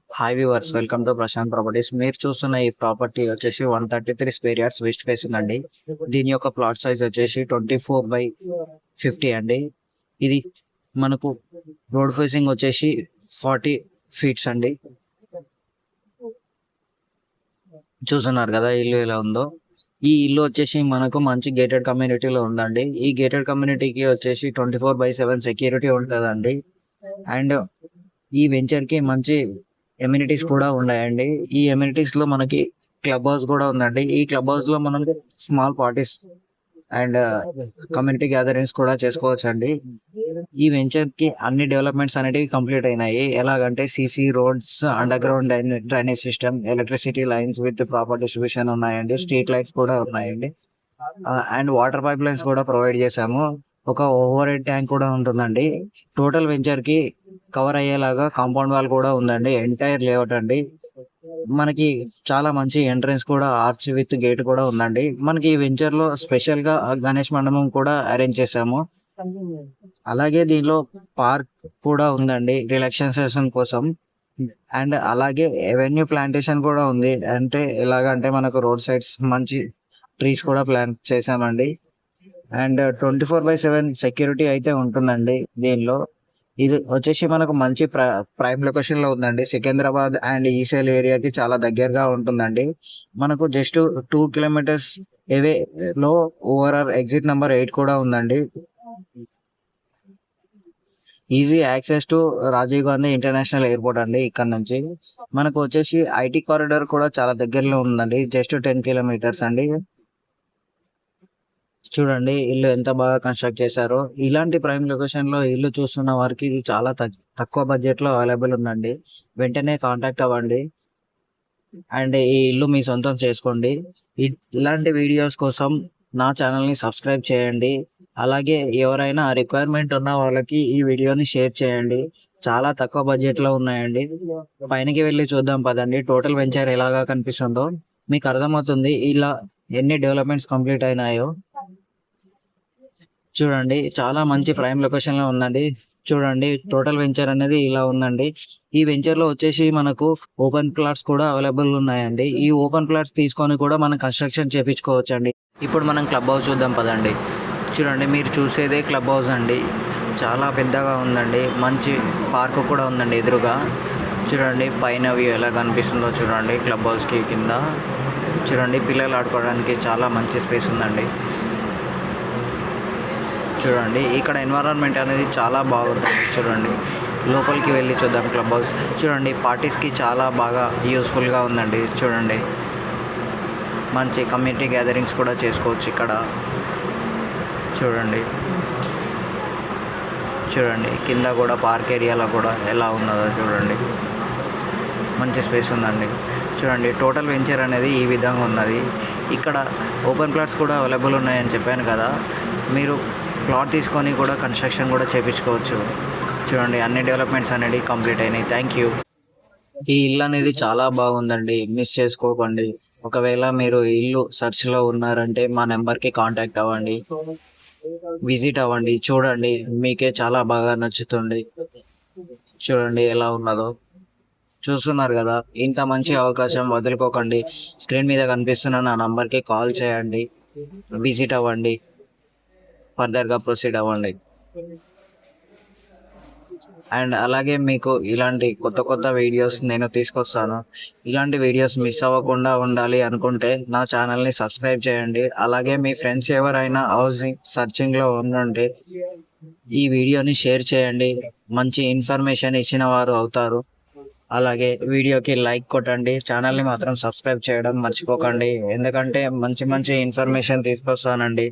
Hi viewers, welcome to Prashant Properties. మీరు చూస్తున్న ఈ ప్రాపర్టీ వచ్చేసి 133 స్క్వేర్ యార్డ్స్ వెస్ట్ ఫేసింగ్ అండి. దీని యొక్క ప్లాట్ సైజ్ వచ్చేసి 24/50 అండి. ఇది మనకు రోడ్ ఫేసింగ్ వచ్చేసి 40 ఫీట్స్ అండి. చూస్తున్నారు కదా ఇల్లు ఎలా ఉందో. ఈ ఇల్లు వచ్చేసి మనకు మంచి గేటెడ్ కమ్యూనిటీలో ఉందండి. ఈ గేటెడ్ కమ్యూనిటీకి వచ్చేసి 24/7 సెక్యూరిటీ ఉంటుందండి. అండ్ ఈ వెంచర్ కి మంచి ఎమ్యూనిటీస్ కూడా ఉన్నాయండి. ఈ ఎమ్యూనిటీస్ లో మనకి క్లబ్ హౌస్ కూడా ఉందండి. ఈ క్లబ్ హౌస్ లో మనం small parties and community gatherings కూడా చేసుకోవచ్చు అండి. ఈ వెంచర్ కి అన్ని డెవలప్మెంట్స్ అనేటివి కంప్లీట్ అయినాయి. ఎలాగంటే CC roads, under ground drainage system, electricity lines with proper distribution ఉన్నాయండి. స్ట్రీట్ లైట్స్ కూడా ఉన్నాయండి. అండ్ వాటర్ పైప్ లైన్స్ కూడా ప్రొవైడ్ చేశాము. ఒక ఓవర్ హెడ్ ట్యాంక్ కూడా ఉంటుందండి. టోటల్ వెంచర్ కి కవర్ అయ్యేలాగా కాంపౌండ్ వాల్ కూడా ఉందండి. ఎంటైర్ లేఅవుట్ అండి. మనకి చాలా మంచి ఎంట్రన్స్ కూడా ఆర్చ్ విత్ గేట్ కూడా ఉందండి. మనకి ఈ వెంచర్ లో స్పెషల్ గా గణేష్ మండపం కూడా అరేంజ్ చేశాము. అలాగే దీనిలో పార్క్ కూడా ఉందండి రిలాక్సేషన్ కోసం. అండ్ అలాగే ఎవెన్యూ ప్లాంటేషన్ కూడా ఉంది. అంటే ఎలాగంటే మనకు రోడ్ సైడ్స్ మంచి ట్రీస్ కూడా ప్లాంట్ చేసామండి. అండ్ 24/7 సెక్యూరిటీ అయితే ఉంటుందండి దీనిలో. ఇది వచ్చేసి మనకు మంచి ప్రైమ్ లొకేషన్ లో ఉందండి. సికింద్రాబాద్ అండ్ ఈసెల్ ఏరియాకి చాలా దగ్గరగా ఉంటుందండి. మనకు జస్ట్ 2 కిలోమీటర్స్ అవే లో ఓవరాల్ ఎగ్జిట్ నెంబర్ 8 కూడా ఉందండి. Easy access to Rajiv Gandhi International Airport అండి. ఇక్కడ నుంచి మనకు వచ్చేసి ఐటీ కారిడార్ కూడా చాలా దగ్గరలో ఉందండి. జస్ట్ 10 కిలోమీటర్స్ అండి. చూడండి ఇల్లు ఎంత బాగా కన్స్ట్రక్ట్ చేశారో. ఇలాంటి ప్రైమ్ లొకేషన్ లో ఇల్లు చూస్తున్న వారికి ఇది చాలా తక్కువ బడ్జెట్ లో అవైలబుల్ ఉందండి. వెంటనే కాంటాక్ట్ అవ్వండి అండ్ ఈ ఇల్లు మీ సొంతం చేసుకోండి. ఇలాంటి వీడియోస్ కోసం నా ఛానల్ ని సబ్స్క్రైబ్ చేయండి. అలాగే ఎవరైనా రిక్వైర్మెంట్ ఉన్న వాళ్ళకి ఈ వీడియోని షేర్ చేయండి. చాలా తక్కువ బడ్జెట్ లో ఉన్నాయండి. పైనకి వెళ్ళి చూద్దాం పదండి. టోటల్ వెంచర్ ఎలాగా కనిపిస్తుందో మీకు అర్థమవుతుంది. ఇలా ఎన్ని డెవలప్మెంట్స్ కంప్లీట్ అయినాయో చూడండి. చాలా మంచి ప్రైమ్ లొకేషన్ లో ఉందండి. చూడండి టోటల్ వెంచర్ అనేది ఇలా ఉందండి. ఈ వెంచర్ లో వచ్చేసి మనకు ఓపెన్ ప్లాట్స్ కూడా అవైలబుల్ ఉన్నాయండి. ఈ ఓపెన్ ప్లాట్స్ తీసుకొని కూడా మనం కన్స్ట్రక్షన్ చేపించుకోవచ్చు అండి. ఇప్పుడు మనం క్లబ్ హౌస్ చూద్దాం పదండి. చూడండి మీరు చూసేదే క్లబ్ హౌస్ అండి. చాలా పెద్దగా ఉందండి. మంచి పార్క్ కూడా ఉందండి ఎదురుగా. చూడండి పైన వ్యూ ఎలా కనిపిస్తుందో చూడండి. క్లబ్ హౌస్ కి కింద చూడండి పిల్లలు ఆడుకోవడానికి చాలా మంచి స్పేస్ ఉందండి. చూడండి ఇక్కడ ఎన్విరాన్మెంట్ అనేది చాలా బాగుంటుంది. చూడండి లోపలికి వెళ్ళి చూద్దాం క్లబ్ హౌస్. చూడండి పార్టీస్కి చాలా బాగా యూస్ఫుల్గా ఉందండి. చూడండి మంచి కమ్యూనిటీ గ్యాదరింగ్స్ కూడా చేసుకోవచ్చు ఇక్కడ. చూడండి చూడండి కింద కూడా పార్క్ ఏరియాలో కూడా ఎలా ఉన్నదో చూడండి. మంచి స్పేస్ ఉందండి. చూడండి టోటల్ వెంచర్ అనేది ఈ విధంగా ఉన్నది. ఇక్కడ ఓపెన్ ప్లాట్స్ కూడా అవైలబుల్ ఉన్నాయని చెప్పాను కదా. మీరు ప్లాట్ తీసుకొని కూడా కన్స్ట్రక్షన్ కూడా చేయించుకోవచ్చు. చూడండి అన్ని డెవలప్మెంట్స్ అనేది కంప్లీట్ అయినాయి. Thank you. ఈ ఇల్లు అనేది చాలా బాగుందండి. మిస్ చేసుకోకండి. ఒకవేళ మీరు ఇల్లు సెర్చ్ లో ఉన్నారంటే మా నెంబర్కి కాంటాక్ట్ అవ్వండి, విజిట్ అవ్వండి. చూడండి మీకే చాలా బాగా నచ్చుతుంది. చూడండి ఎలా ఉన్నదో. చూస్తున్నారు కదా. ఇంత మంచి అవకాశం వదులుకోకండి. స్క్రీన్ మీద కనిపిస్తున్న నా నంబర్కి కాల్ చేయండి, విజిట్ అవ్వండి, ఫర్దర్గా ప్రొసీడ్ అవ్వండి. అండ్ అలాగే మీకు ఇలాంటి కొత్త కొత్త వీడియోస్ నేను తీసుకొస్తాను. ఇలాంటి వీడియోస్ మిస్ అవ్వకుండా ఉండాలి అనుకుంటే నా ఛానల్ని సబ్స్క్రైబ్ చేయండి. అలాగే మీ ఫ్రెండ్స్ ఎవరైనా హౌసింగ్ సర్చింగ్లో ఉండుంటే ఈ వీడియోని షేర్ చేయండి. మంచి ఇన్ఫర్మేషన్ ఇచ్చిన వారు అవుతారు. అలాగే వీడియోకి లైక్ కొట్టండి. ఛానల్ని మాత్రం సబ్స్క్రైబ్ చేయడం మర్చిపోకండి. ఎందుకంటే మంచి మంచి ఇన్ఫర్మేషన్ తీసుకొస్తానండి.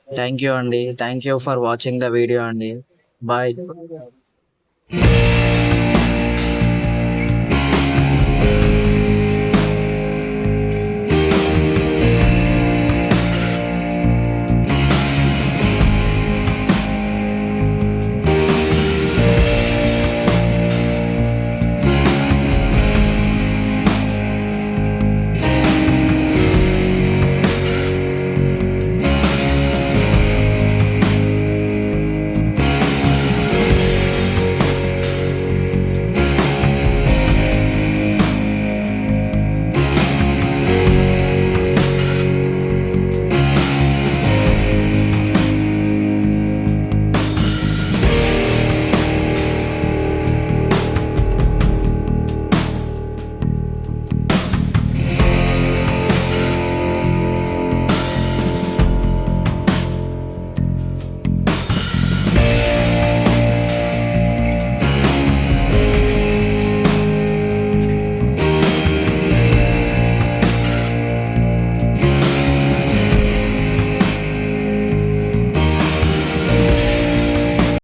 థ్యాంక్ యూ అండి. Thank you for watching the video అండి. బాయ్.